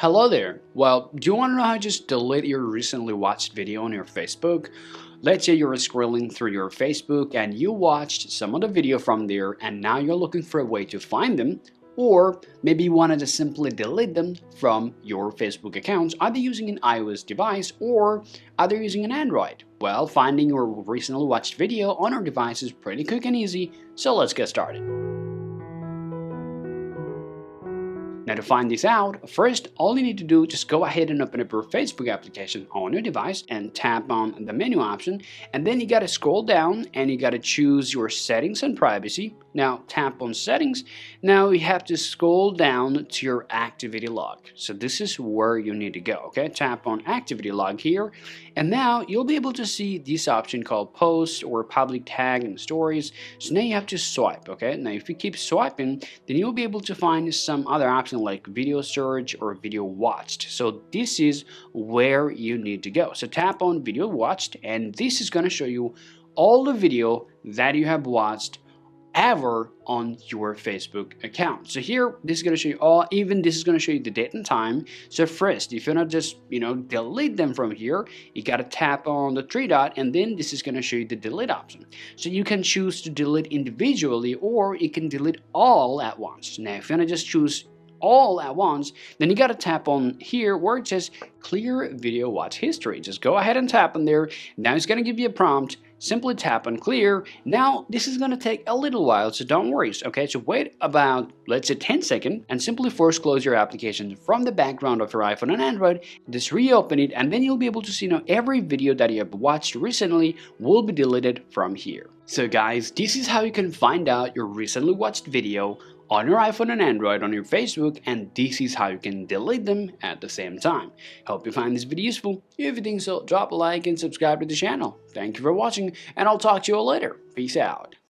Hello there. Well, do you want to know how to just delete your recently watched video on your Facebook? Let's say you're scrolling through your Facebook and you watched some of the video from there and now you're looking for a way to find them, or maybe you wanted to simply delete them from your Facebook accounts, either using an iOS device or either using an Android. Well, finding your recently watched video on your device is pretty quick and easy, so let's get started. Now to find this out, first all you need to do is just go ahead and open up your Facebook application on your device and tap on the menu option, and then you gotta scroll down and you gotta choose your settings and privacy. Now tap on settings. Now you have to scroll down to your activity log. So this is where you need to go, okay? Tap on activity log here, and now you'll be able to see this option called post or public tag and stories. So now you have to swipe, okay? Now if you keep swiping, then you'll be able to find some other options like video search or video watched. So this is where you need to go. So tap on video watched, and this is going to show you all the video that you have watched ever on your Facebook account. So here, this is going to show you all, even this is going to show you the date and time. So first, if you're not just, delete them from here, you got to tap on the three dot, and then this is going to show you the delete option. So you can choose to delete individually, or you can delete all at once. Now, if you're going to just choose all at once, then you got to tap on here where it says clear video watch history. Just go ahead and tap on there. Now it's going to give you a prompt. Simply tap on clear. Now this is going to take a little while, so don't worry. Okay, so wait about, let's say, 10 seconds, and simply force close your application from the background of your iPhone and Android. Just reopen it, and then you'll be able to see every video that you have watched recently will be deleted from here. So guys, this is how you can find out your recently watched video on your iPhone and Android on your Facebook, and this is how you can delete them at the same time. Hope you find this video useful. If you think so, drop a like and subscribe to the channel. Thank you for watching, and I'll talk to you all later. Peace out.